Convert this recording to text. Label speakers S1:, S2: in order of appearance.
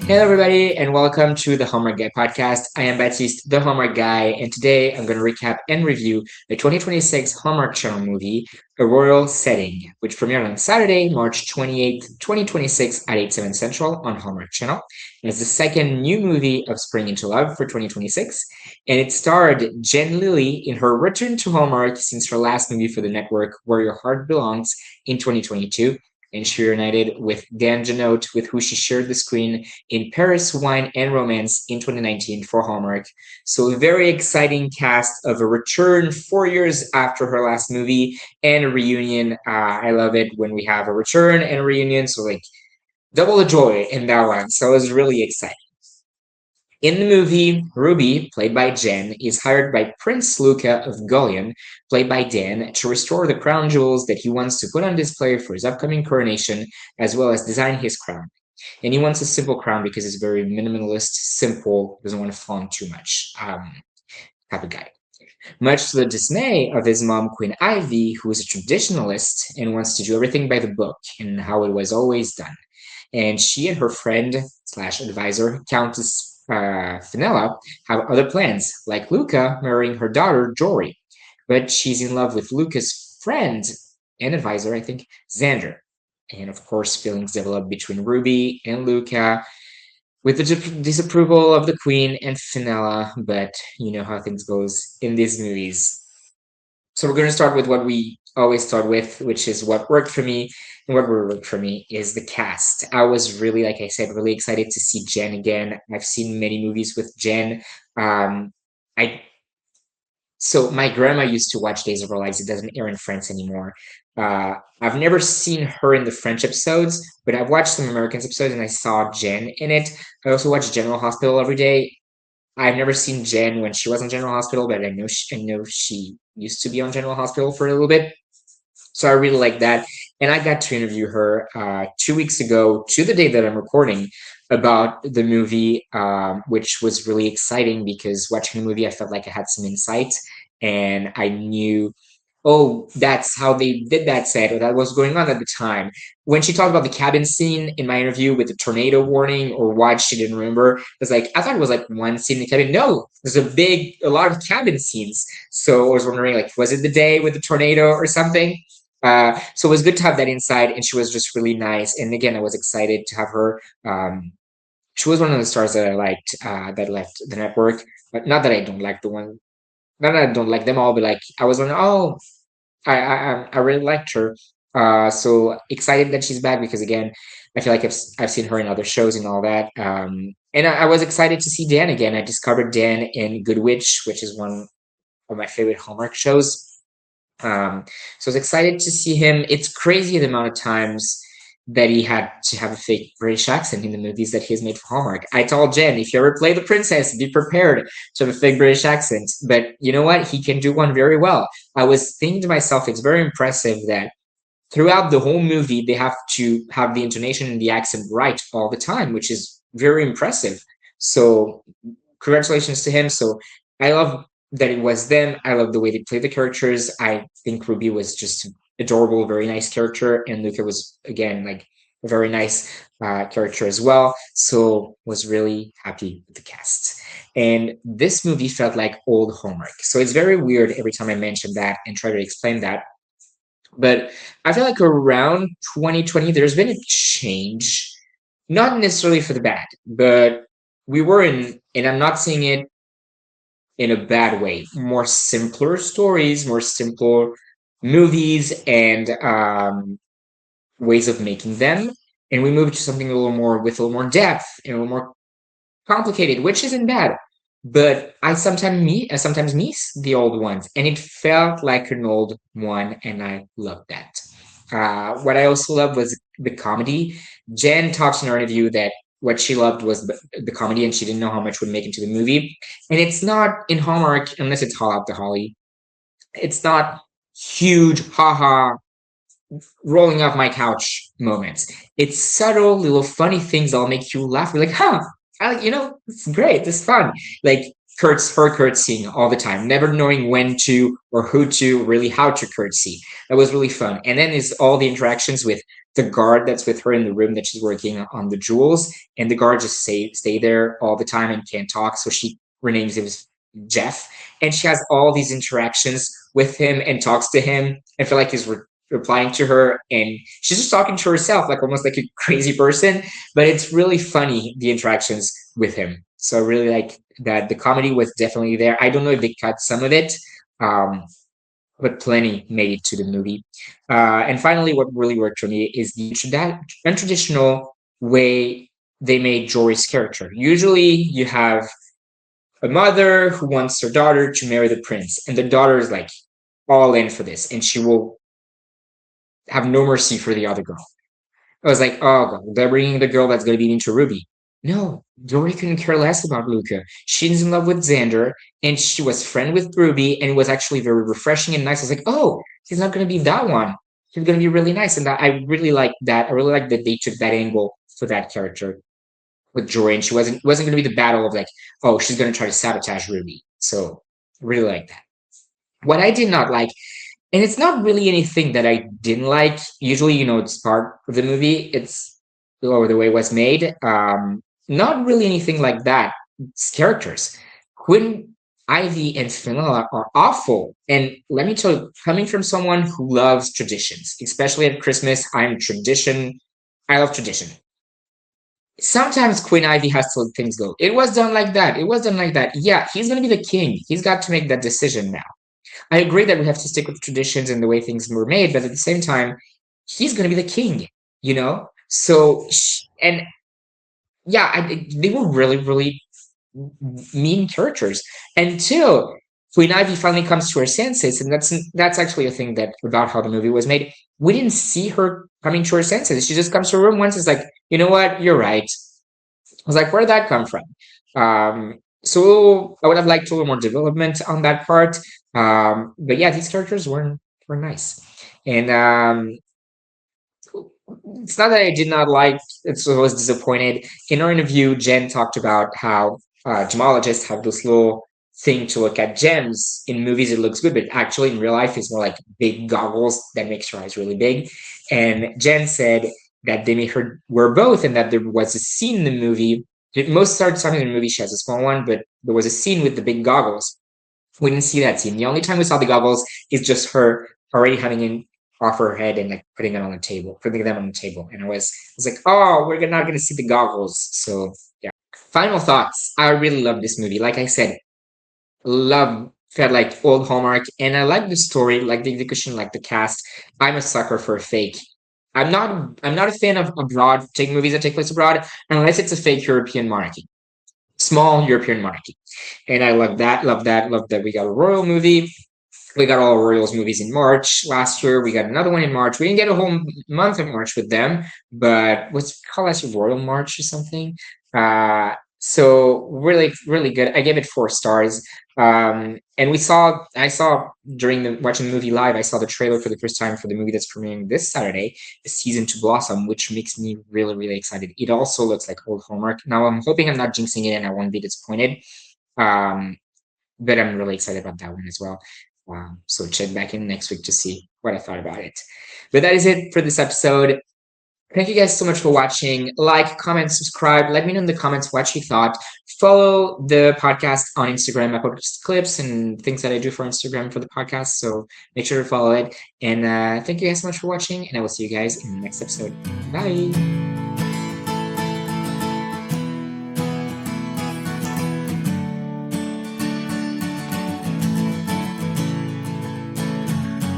S1: Hello, everybody, and welcome to the Hallmark Guy Podcast. I am Baptiste, the Hallmark Guy, and today I'm going to recap and review the 2026 Hallmark Channel movie, A Royal Setting, which premiered on Saturday, March 28th, 2026 at 8/7 Central on Hallmark Channel. And it's the second new movie of Spring into Love for 2026, and it starred Jen Lilly in her return to Hallmark since her last movie for the network, Where Your Heart Belongs, in 2022. And she reunited with Dan Janote, with who she shared the screen in Paris, Wine, and Romance in 2019 for Hallmark. So a very exciting cast of a return 4 years after her last movie and a reunion. I love it when we have a return and a reunion. So like double the joy in that one. So I was really excited. In the movie, Ruby, played by Jen, is hired by Prince Luca of Gullion, played by Dan, to restore the crown jewels that he wants to put on display for his upcoming coronation, as well as design his crown. And he wants a simple crown because it's very minimalist, simple, doesn't want to flaunt too much. Type of guy. Much to the dismay of his mom, Queen Ivy, who is a traditionalist and wants to do everything by the book and how it was always done. And she and her friend slash advisor, Countess Fenella, have other plans, like Luca marrying her daughter, Jory. But she's in love with Luca's friend and advisor, I think, Xander. And of course, feelings develop between Ruby and Luca, with the disapproval of the queen and Fenella, but you know how things goes in these movies. So we're going to start with what we always start with, which is what worked for me. And what worked for me is the cast. I was really, like I said, really excited to see Jen again. I've seen many movies with Jen. I So my grandma used to watch Days of Our Lives. It doesn't air in France anymore. I've never seen her in the French episodes, but I've watched some American episodes and I saw Jen in it. I also watch General Hospital every day. I've never seen Jen when she was on General Hospital, but I know she used to be on General Hospital for a little bit. So I really like that. And I got to interview her 2 weeks ago, to the day that I'm recording, about the movie, which was really exciting because watching the movie, I felt like I had some insight and I knew, oh, that's how they did that set, or that was going on at the time. When she talked about the cabin scene in my interview with the tornado warning or what she didn't remember, it was like, I thought it was like one scene in the cabin. No, there's a lot of cabin scenes. So I was wondering, like, was it the day with the tornado or something? So it was good to have that insight, and she was just really nice. And again, I was excited to have her. She was one of the stars that I liked that left the network, but not that I don't like the one. Not that I don't like them all, but like I was wondering, oh, I really liked her. So excited that she's back because again, I feel like I've seen her in other shows and all that. And I was excited to see Dan again. I discovered Dan in Good Witch, which is one of my favorite Hallmark shows. So I was excited to see him. It's crazy the amount of times that he had to have a fake British accent in the movies that he has made for Hallmark. I told Jen, if you ever play the princess, be prepared to have a fake British accent. But you know what? He can do one very well. I was thinking to myself, it's very impressive that throughout the whole movie, they have to have the intonation and the accent right all the time, which is very impressive. So congratulations to him. So I love that it was them. I love the way they played the characters. I think Ruby was just adorable, very nice character, and Luca was again like a very nice character as well. So was really happy with the cast. And this movie felt like old Hallmark. So it's very weird every time I mention that and try to explain that. But I feel like around 2020, there's been a change, not necessarily for the bad, but we were in, and I'm not saying it in a bad way, more simpler stories, more simpler movies, and ways of making them. And we moved to something a little more with a little more depth and a little more complicated, which isn't bad. But I sometimes miss the old ones, and it felt like an old one, and I loved that. What I also loved was the comedy. Jen talks in her interview that what she loved was the comedy, and she didn't know how much would make into the movie. And it's not in Hallmark, unless it's Hall Out the Holly. It's not huge, haha, rolling off my couch moments. It's subtle little funny things that'll make you laugh. You're like, huh, it's great. It's fun. Like her curtsying all the time, never knowing when to or who to, really how to curtsy. That was really fun. And then is all the interactions with the guard that's with her in the room that she's working on the jewels, and the guard just stay there all the time and can't talk. So she renames him Jeff, and she has all these interactions with him and talks to him. I feel like he's replying to her, and she's just talking to herself, like almost like a crazy person. But it's really funny, the interactions with him. So I really like that. The comedy was definitely there. I don't know if they cut some of it. Um, but plenty made it to the movie. And finally, what really worked for me is the untraditional way they made Jory's character. Usually, you have a mother who wants her daughter to marry the prince, and the daughter is like all in for this, and she will have no mercy for the other girl. I was like, oh god, they're bringing the girl that's going to be into Ruby. No, Dory couldn't care less about Luca. She's in love with Xander, and she was friend with Ruby, and it was actually very refreshing and nice. I was like, oh, he's not going to be that one. He's going to be really nice, and that, I really like that. I really like that they took that angle for that character with Jory, and she wasn't going to be the battle of like, oh, she's going to try to sabotage Ruby. So I really like that. What I did not like, and it's not really anything that I didn't like. Usually, it's part of the movie. It's or the way it was made. Not really anything like that. It's characters. Quinn, Ivy, and Fenella are awful. And let me tell you, coming from someone who loves traditions, especially at Christmas, I'm tradition. I love tradition. Sometimes Queen Ivy has to let things go. It was done like that. It was done like that. Yeah, he's going to be the king. He's got to make that decision now. I agree that we have to stick with traditions and the way things were made, but at the same time, he's going to be the king. So, and yeah, they were really, really mean characters until Queen Ivy finally comes to her senses, and that's actually a thing that about how the movie was made. We didn't see her coming to her senses. She just comes to her room once. It's like, you know what? You're right. I was like, where did that come from? So I would have liked a little more development on that part. But yeah, these characters were nice, and it's not that I did not like. It's I was disappointed. In our interview, Jen talked about how gemologists have this little thing to look at gems in movies. It looks good, but actually in real life, it's more like big goggles that makes your eyes really big. And Jen said that they made her wear both, and that there was a scene in the movie. Most starts time in the movie, she has a small one, but there was a scene with the big goggles. We didn't see that scene. The only time we saw the goggles is just her already having it off her head and like putting them on the table. And I was like, oh, we're not gonna see the goggles. So yeah. Final thoughts. I really love this movie. Like I said, felt like old Hallmark, and I like the story, like the execution, like the cast. I'm a sucker for a fake. I'm not a fan of abroad take movies that take place abroad unless it's a fake European monarchy. Small European monarchy. And I love that we got a royal movie. We got all our Royals movies in March last year. We got another one in March. We didn't get a whole month of March with them, but what's it called last year? Royal March or something. So really, really good. I gave it 4 stars. And I saw during watching the movie live, I saw the trailer for the first time for the movie that's premiering this Saturday, Season to Blossom, which makes me really, really excited. It also looks like old Hallmark. Now I'm hoping I'm not jinxing it and I won't be disappointed. Um, but I'm really excited about that one as well. So check back in next week to see what I thought about it. But that is it for this episode. Thank you guys so much for watching. Like, comment, subscribe. Let me know in the comments what you thought. Follow the podcast on Instagram. I post clips and things that I do for Instagram for the podcast. So make sure to follow it. And thank you guys so much for watching. And I will see you guys in the next episode. Bye.